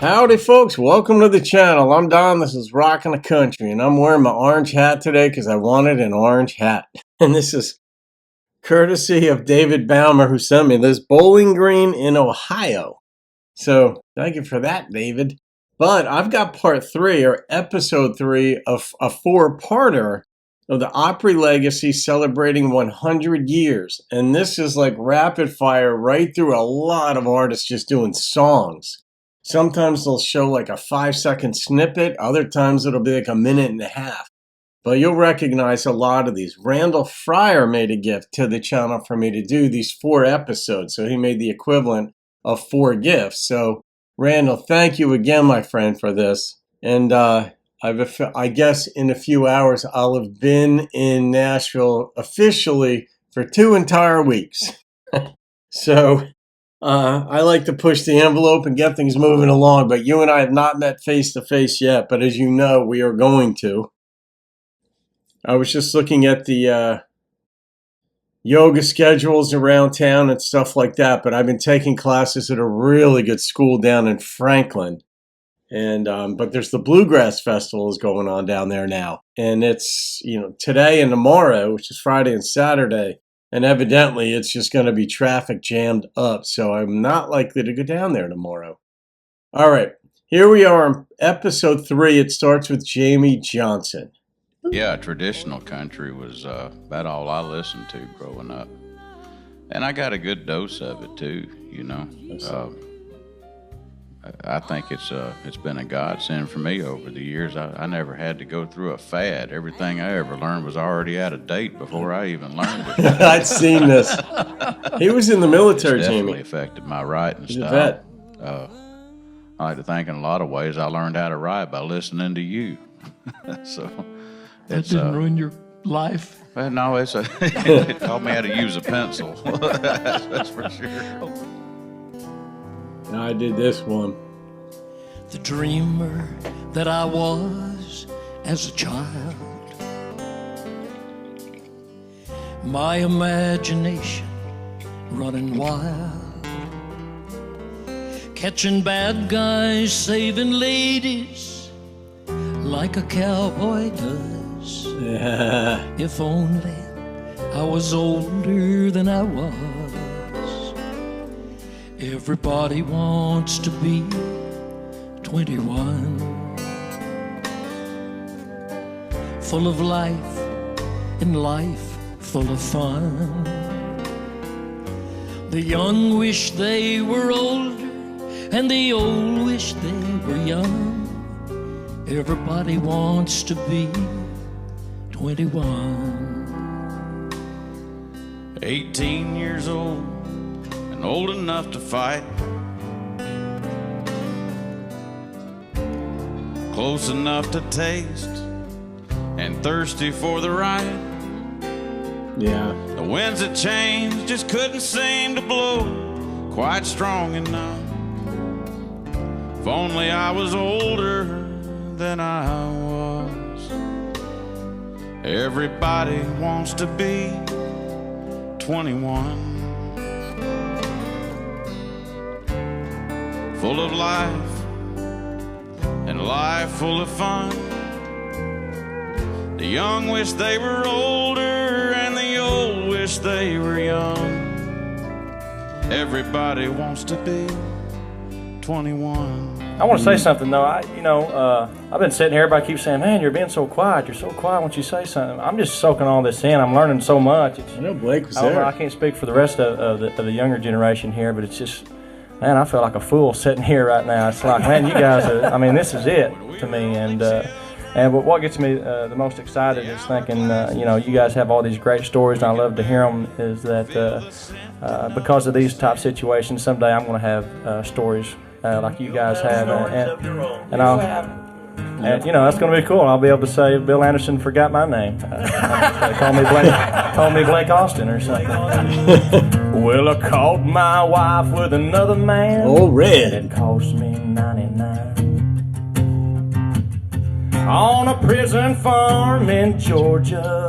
Howdy folks, welcome to the channel. I'm Don, this is Rockin' the Country, and I'm wearing my orange hat today because I wanted an orange hat. And this is courtesy of David Baumer, who sent me this. Bowling Green in Ohio. So thank you for that, David. But I've got part 3, or episode 3, of a 4-parter of the Opry legacy celebrating 100 years. And this is like rapid fire right through a lot of artists just doing songs. Sometimes they'll show like a 5-second snippet. Other times it'll be like a minute and a half. But you'll recognize a lot of these. Randall Fryer made a gift to the channel for me to do these 4 episodes. So he made the equivalent of 4 gifts. So Randall, thank you again, my friend, for this. And I guess in a few hours, I'll have been in Nashville officially for 2 entire weeks. So I like to push the envelope and get things moving along, but you and I have not met face to face yet, but as you know, we are going to. I was just looking at the yoga schedules around town and stuff like that, but I've been taking classes at a really good school down in Franklin. And but there's the Bluegrass Festival is going on down there now. And it's, today and tomorrow, which is Friday and Saturday. And evidently, it's just going to be traffic jammed up. So I'm not likely to go down there tomorrow. All right. Here we are on episode 3. It starts with Jamie Johnson. Yeah, traditional country was about all I listened to growing up. And I got a good dose of it, too, I think it's been a godsend for me over the years. I never had to go through a fad. Everything I ever learned was already out of date before I even learned it. I'd seen this. He was in the military, It's definitely Jamie. affected my writing He's a style. vet. I like to think in a lot of ways I learned how to write by listening to you. So That didn't ruin your life. Well, no, it taught me how to use a pencil. That's for sure. I did this one. The dreamer that I was as a child, my imagination running wild, catching bad guys, saving ladies like a cowboy does. Yeah. If only I was older than I was. Everybody wants to be 21, full of life and life full of fun. The young wish they were older and the old wish they were young. Everybody wants to be 21. 18 years old and old enough to fight, close enough to taste and thirsty for the ride. Yeah. The winds that changed just couldn't seem to blow quite strong enough. If only I was older than I was. Everybody wants to be 21. Full of life and life full of fun. The young wish they were older and the old wish they were young. Everybody wants to be 21. I want to say something though. I've been sitting here. Everybody keeps saying, "Man, you're being so quiet. You're so quiet. Why don't you say something?" I'm just soaking all this in. I'm learning so much. I know Blake was I don't know, there. I can't speak for the rest of the younger generation here, but it's just, man, I feel like a fool sitting here right now. It's like, man, you guys are, this is it to me. And but what gets me the most excited is thinking, you guys have all these great stories, and I love to hear them, is that because of these type situations, someday I'm going to have stories like you guys have. And that's going to be cool. I'll be able to say Bill Anderson forgot my name. Call me Blake Austin or something. Well, I caught my wife with another man. Oh, red. It cost me 99 on a prison farm in Georgia,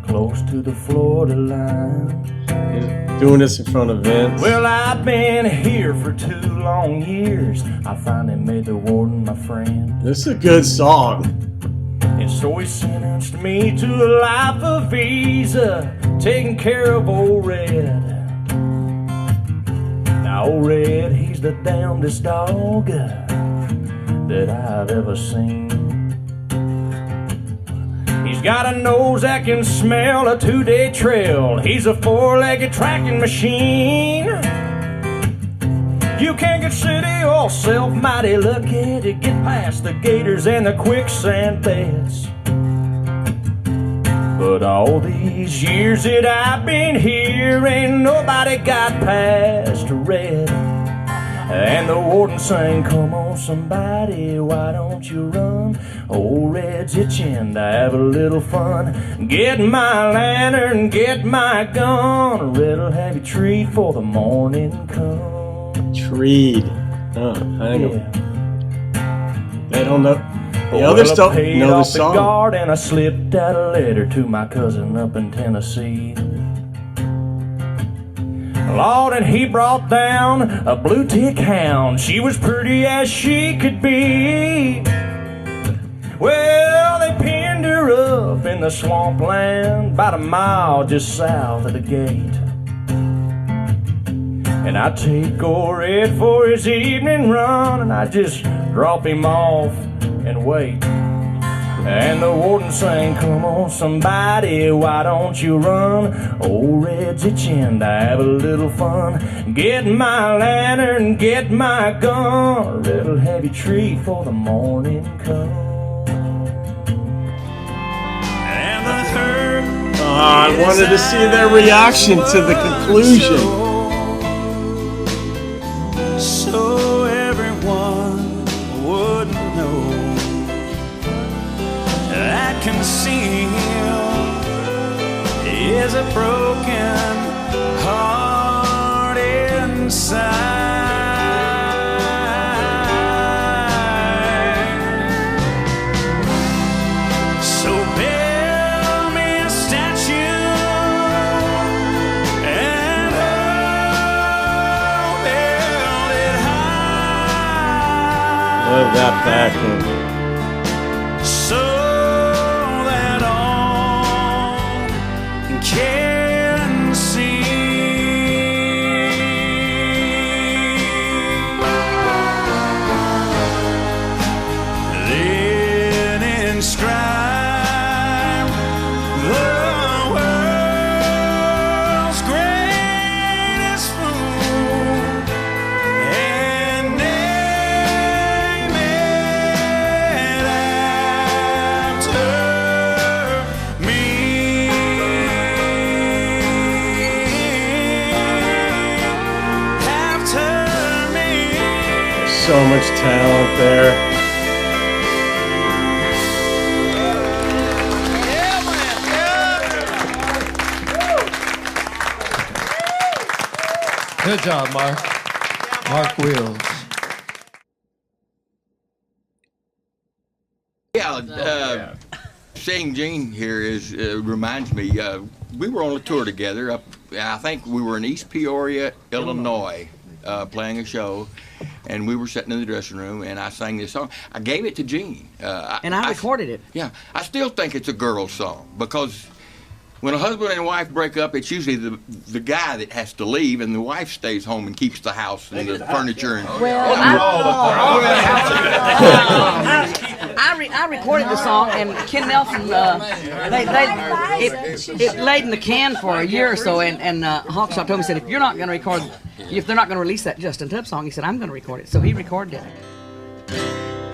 close to the Florida line. Doing this in front of Vince. Well, I've been here for 2 long years. I finally made the warden my friend. This is a good song. And so he sentenced me to a life of visa, taking care of old Red. Now old Red, he's the damnedest dog that I've ever seen. He's got a nose that can smell a 2-day trail. He's a 4-legged tracking machine. You can't consider yourself mighty lucky to get past the gators and the quicksand beds. But all these years that I've been here, ain't nobody got past Red. And the warden sang, come on somebody, why don't you run? Old Red's itching to have a little fun. Get my lantern, get my gun. Red'll have you treat for the morning come. Treat. Hang on. They don't know. The others don't know the song. Guard and I slipped out a letter to my cousin up in Tennessee. Lord, and he brought down a blue tick hound. She was pretty as she could be. Well, they pinned her up in the swampland about a mile just south of the gate. And I take old Red for his evening run, and I just drop him off and wait. And the warden sang, come on somebody, why don't you run? Old Red's itching to have a little fun. Get my lantern, get my gun. Red'll have you treat for the morning come. And the hurt I wanted to see their reaction to the conclusion. So everyone would know I can see him is a broken heart inside. So build me a statue and hold it high. Love that backing. So that all can see. Then inscribe the world's greatest fool and name it after me. After me. So much talent there. Good job, Mark. Mark Wills. Seeing Gene here is reminds me. We were on a tour together. I think we were in East Peoria, Illinois, playing a show, and we were sitting in the dressing room, and I sang this song. I gave it to Gene, And I recorded it. Yeah, I still think it's a girl's song because when a husband and wife break up, it's usually the guy that has to leave, and the wife stays home and keeps the house and the furniture. And I recorded the song, and Ken Nelson, it laid in the can for a year or so, and Hawkshaw told me, said, if you're not going to record, if they're not going to release that Justin Tubb song, he said, I'm going to record it. So he recorded it.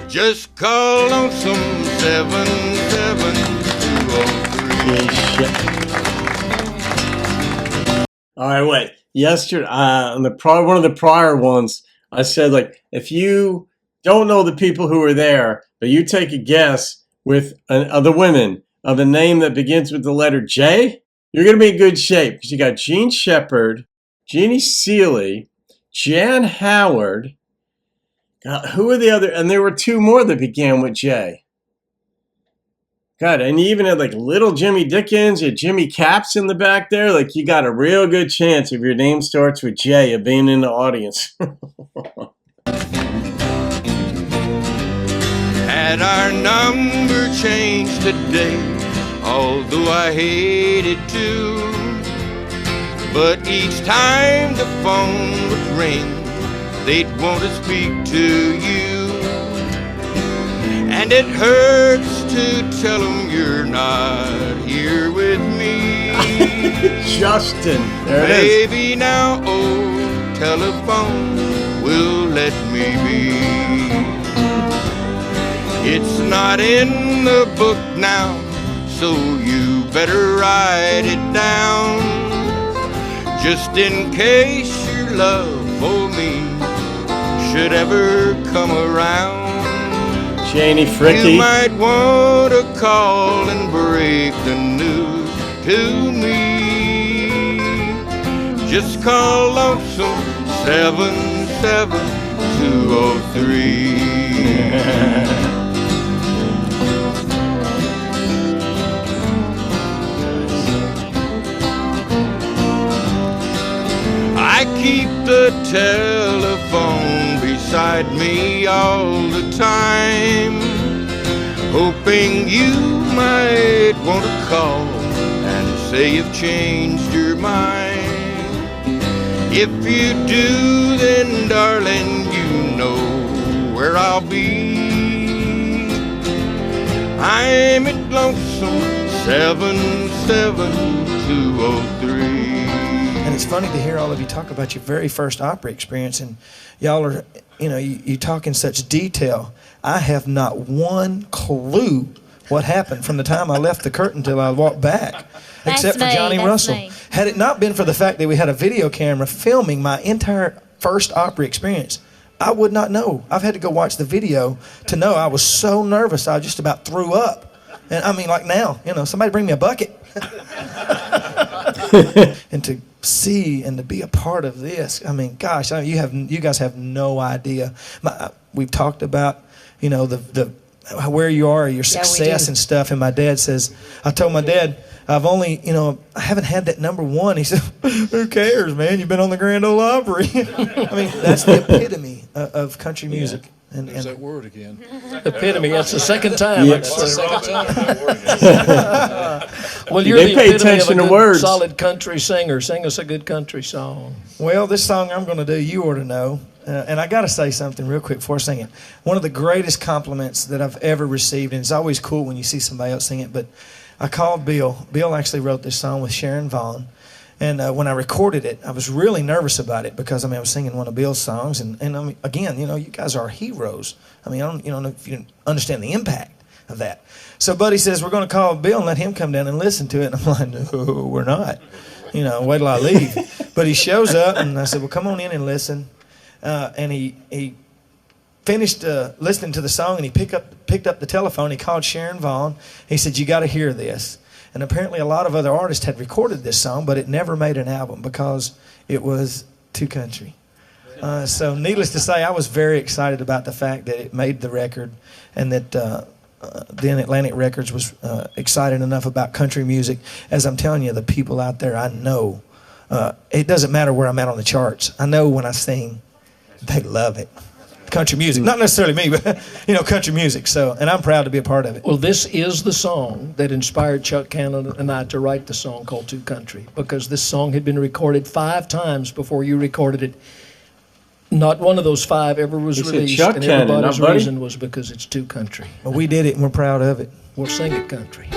Just call on some 77203. All right, wait. Yesterday, on one of the prior ones, I said, like, if you don't know the people who were there, but you take a guess with the women of a name that begins with the letter J, you're going to be in good shape because you got Jean Shepard, Jeannie Seeley, Jan Howard. God, who are the other? And there were two more that began with J. God, and you even had like little Jimmy Dickens, you had Jimmy Caps in the back there. Like you got a real good chance if your name starts with J of being in the audience. Had our number changed today, although I hated to. But each time the phone would ring, they'd want to speak to you. And it hurts to tell them you're not here with me. Justin, there it is. Maybe now old telephone will let me be. It's not in the book now, so you better write it down. Just in case your love for me should ever come around. Janie Fricky. You might want to call and break the news to me. Just call lonesome 77203. I keep the telephone beside me all the time, hoping you might want to call and say you've changed your mind. If you do, then darling, you know where I'll be. I'm at lonesome 77203. And it's funny to hear all of you talk about your very first Opry experience, and y'all are, you talk in such detail. I have not one clue what happened from the time I left the curtain till I walked back, except for Johnny Russell. Had it not been for the fact that we had a video camera filming my entire first Opry experience, I would not know. I've had to go watch the video to know. I was so nervous I just about threw up. And I mean, like now, somebody bring me a bucket. And to see and to be a part of this, I mean, gosh, you guys have no idea. We've talked about, the where you are, your success and stuff. And my dad says, I told my dad, I've only, I haven't had that number one. He said, who cares, man? You've been on the Grand Ole Opry. I mean, that's the epitome of country music. Yeah. There's that word again. Epitome. That's the second time. Yeah. Well, you're they the pay epitome attention of a to good, words. solid country singer. Sing us a good country song. Well, this song I'm going to do, you ought to know. And I got to say something real quick before I sing it. One of the greatest compliments that I've ever received, and it's always cool when you see somebody else sing it, but I called Bill. Bill actually wrote this song with Sharon Vaughn. And when I recorded it, I was really nervous about it because, I was singing one of Bill's songs. And again, you guys are heroes. I don't know if you understand the impact of that. So Buddy says, we're going to call Bill and let him come down and listen to it. And I'm like, no, we're not. Wait till I leave. But he shows up, and I said, well, come on in and listen. And he finished listening to the song, and he picked up the telephone. He called Sharon Vaughn. He said, you got to hear this. And apparently a lot of other artists had recorded this song, but it never made an album because it was too country. So needless to say, I was very excited about the fact that it made the record, and that then Atlantic Records was excited enough about country music. As I'm telling you, the people out there, I know, it doesn't matter where I'm at on the charts. I know when I sing, they love it. Country music, not necessarily me, but country music. So, and I'm proud to be a part of it. Well, this is the song that inspired Chuck Cannon and I to write the song called Too Country, because this song had been recorded 5 times before you recorded it. Not one of those 5 ever was released, Chuck and Cannon, everybody's not Buddy? reason was because it's too country. But we did it, and we're proud of it. We'll sing it country.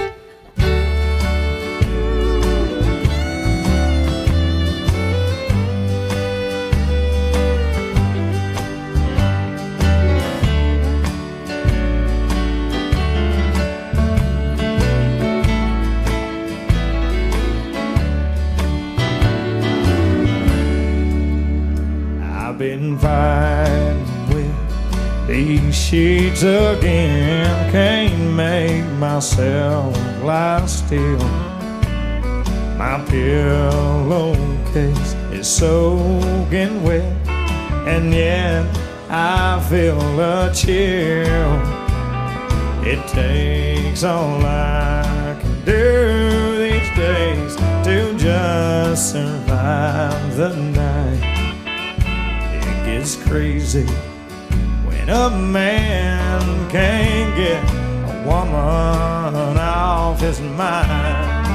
Been fighting with these sheets again. Can't make myself lie still. My pillowcase is soaking wet, and yet I feel a chill. It takes all I can do these days to just survive the night. It gets crazy when a man can't get a woman off his mind.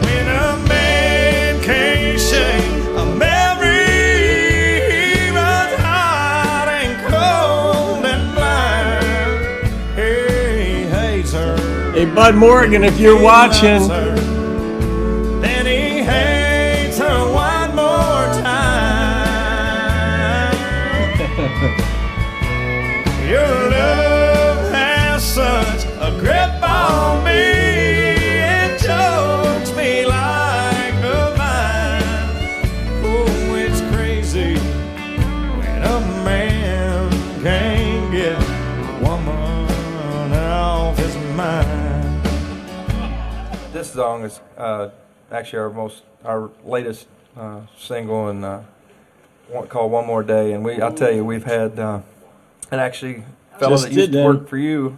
When a man can't shake a memory, he runs hot and cold and blind. He hates her. Hey, Bud Morgan, if you're watching. Then he hates her one more time. Your love has such a grip on me and chokes me like a vine. Oh, it's crazy when a man can't get a woman off his mind. This song is actually our latest single, and called "One More Day." And I'll tell you, we've had and actually fellow that used to work for you,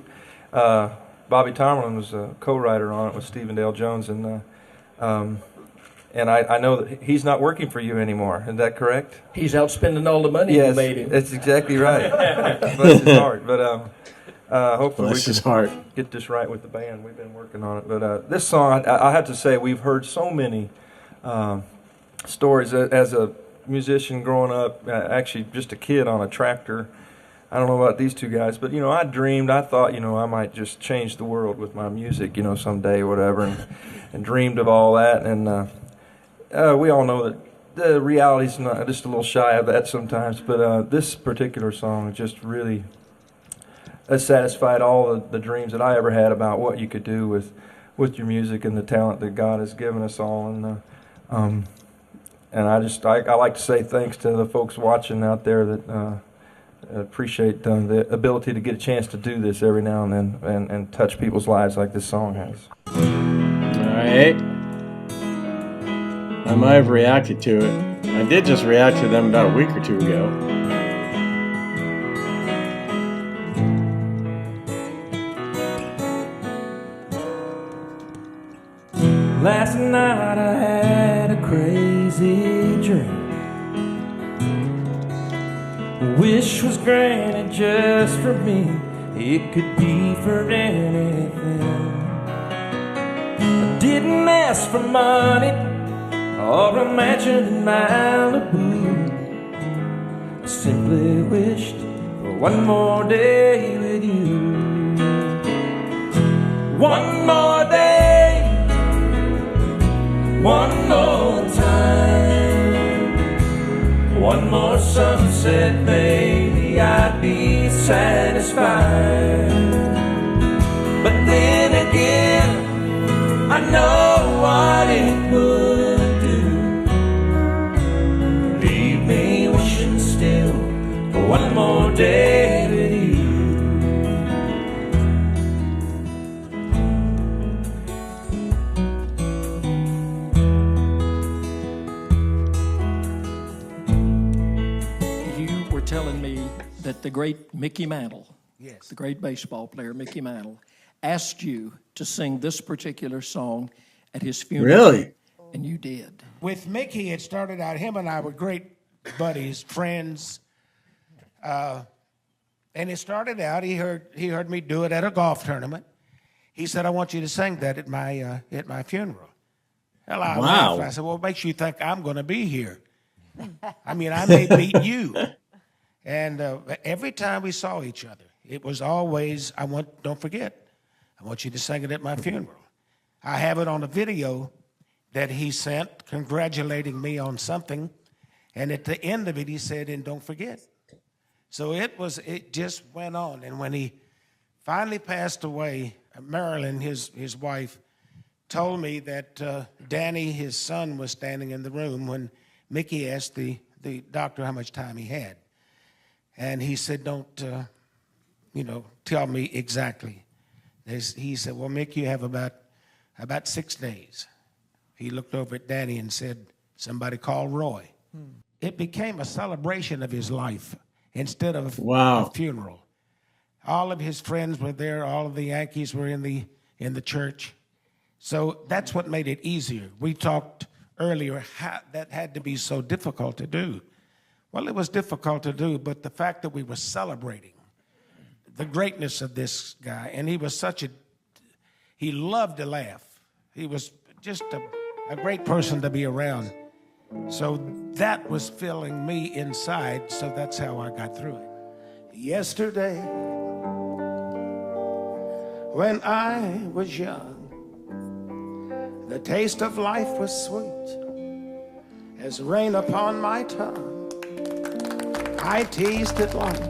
Bobby Tomlin was a co-writer on it with Stephen Dale Jones, and I know that he's not working for you anymore. Is that correct? He's out spending all the money you made him. That's exactly right. Bless his heart. But hopefully Bless we his can heart. get this right with the band. We've been working on it. But this song, I have to say, we've heard so many stories as a musician growing up, actually just a kid on a tractor. I don't know about these two guys, but, I thought, I might just change the world with my music, someday or whatever, and dreamed of all that. And we all know that the reality's not just a little shy of that sometimes, but this particular song just really has satisfied all the dreams that I ever had about what you could do with your music and the talent that God has given us all. And I like to say thanks to the folks watching out there that appreciate the ability to get a chance to do this every now and then and touch people's lives like this song has. All right. I might have reacted to it. I did just react to them about a week or two ago. Last night I had a crazy dream. Wish was granted just for me. It could be for anything. I didn't ask for money or a mansion in Malibu. I simply wished for one more day with you. One more day, one more time, one more sunset, maybe I'd be satisfied. But then again, I know what it would do. Leave me wishing still for one more day with you. Telling me that the great Mickey Mantle, yes, the great baseball player Mickey Mantle, asked you to sing this particular song at his funeral. Really? And you did. With Mickey, it started out, him and I were great buddies, friends. And it started out, he heard me do it at a golf tournament. He said, I want you to sing that at my funeral. Well, I laughed. I said, well, what makes you think I'm going to be here? I mean, I may meet you. And every time we saw each other, it was always, don't forget, I want you to sing it at my funeral. I have it on a video that he sent congratulating me on something. And at the end of it, he said, and don't forget. So it just went on. And when he finally passed away, Marilyn, his wife, told me that Danny, his son, was standing in the room when Mickey asked the doctor how much time he had. And he said, don't, tell me exactly. He said, well, Mick, you have about 6 days. He looked over at Danny and said, somebody call Roy. It became a celebration of his life. instead of Wow. a funeral. All of his friends were there. All of the Yankees were in the church. So that's what made it easier. We talked earlier how that had to be so difficult to do. Well, it was difficult to do, but the fact that we were celebrating the greatness of this guy, and he was he loved to laugh. He was just a great person to be around. So that was filling me inside, so that's how I got through it. Yesterday, when I was young, the taste of life was sweet as rain upon my tongue. I teased at life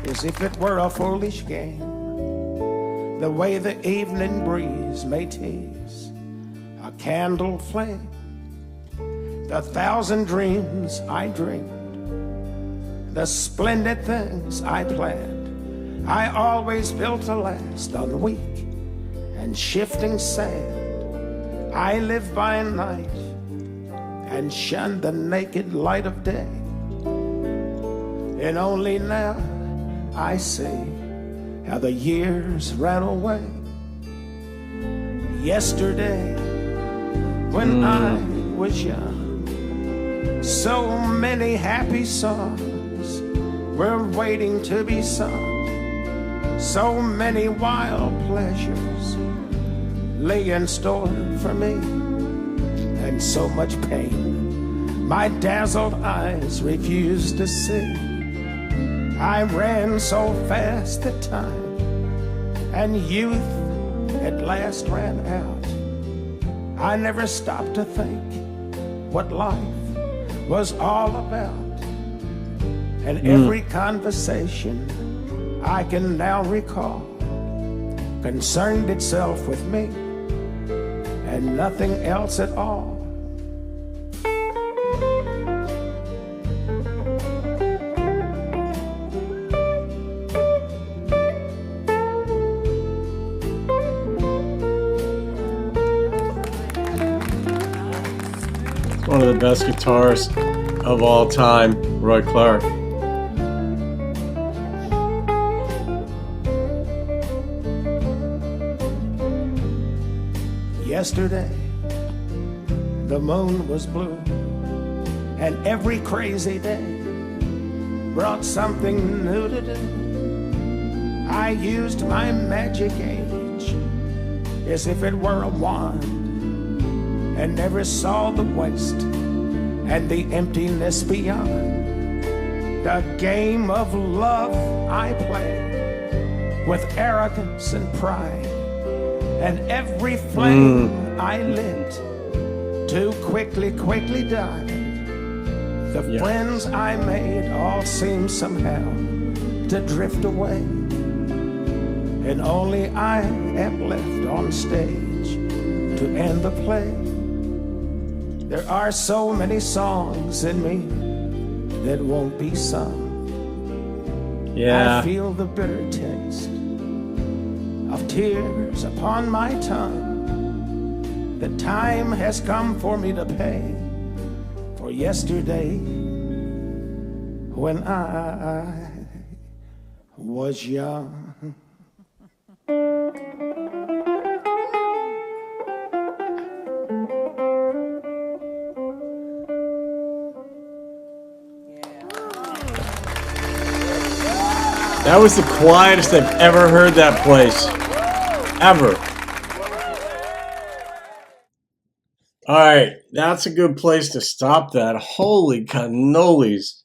as if it were a foolish game, the way the evening breeze may tease a candle flame. The thousand dreams I dreamed, the splendid things I planned, I always built to last on the weak and shifting sand. I lived by night and shunned the naked light of day. And only now I see how the years ran away. Yesterday, when I was young, so many happy songs were waiting to be sung. So many wild pleasures lay in store for me, and so much pain my dazzled eyes refused to see. I ran so fast that time and youth at last ran out. I never stopped to think what life was all about, and every conversation I can now recall concerned itself with me and nothing else at all. One of the best guitarists of all time, Roy Clark. Yesterday, the moon was blue, and every crazy day brought something new to do. I used my magic age as if it were a wand, and never saw the waste and the emptiness beyond. The game of love I played with arrogance and pride, and every flame I lit too quickly died. The friends I made all seemed somehow to drift away, and only I am left on stage to end the play. There are so many songs in me that won't be sung. Yeah. I feel the bitter taste of tears upon my tongue. The time has come for me to pay for yesterday when I was young. That was the quietest I've ever heard that place. Ever. All right, that's a good place to stop that. Holy cannolis.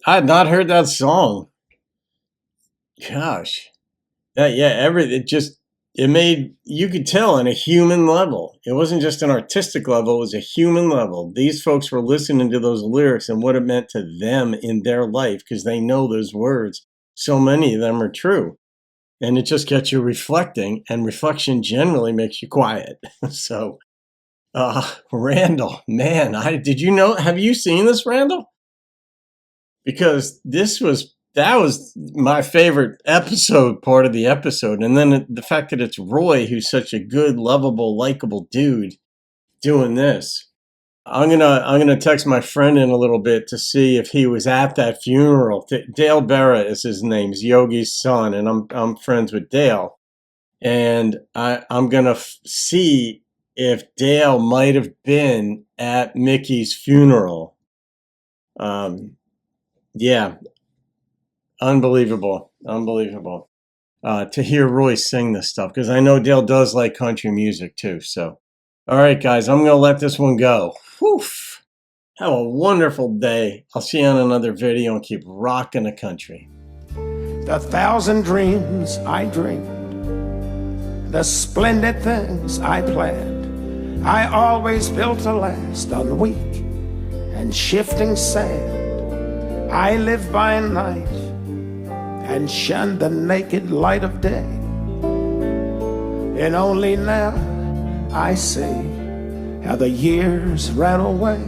I had not heard that song. Gosh. It made, you could tell on a human level. It wasn't just an artistic level, it was a human level. These folks were listening to those lyrics and what it meant to them in their life because they know those words. So many of them are true. And it just gets you reflecting, and reflection generally makes you quiet. So, Randall, man, have you seen this, Randall? Because that was my favorite part of the episode. And then the fact that it's Roy, who's such a good, lovable, likable dude, doing this. I'm gonna text my friend in a little bit to see if he was at that funeral. Dale Berra is his name. He's Yogi's son, and I'm friends with Dale. And I'm gonna see if Dale might have been at Mickey's funeral. Yeah, unbelievable, unbelievable. To hear Roy sing this stuff, because I know Dale does like country music too. So, all right, guys, I'm gonna let this one go. Whew. Have a wonderful day. I'll see you on another video and keep rocking the country. The thousand dreams I dreamed, the splendid things I planned, I always built to last on the weak and shifting sand. I lived by night and shunned the naked light of day, and only now I see how the years ran away.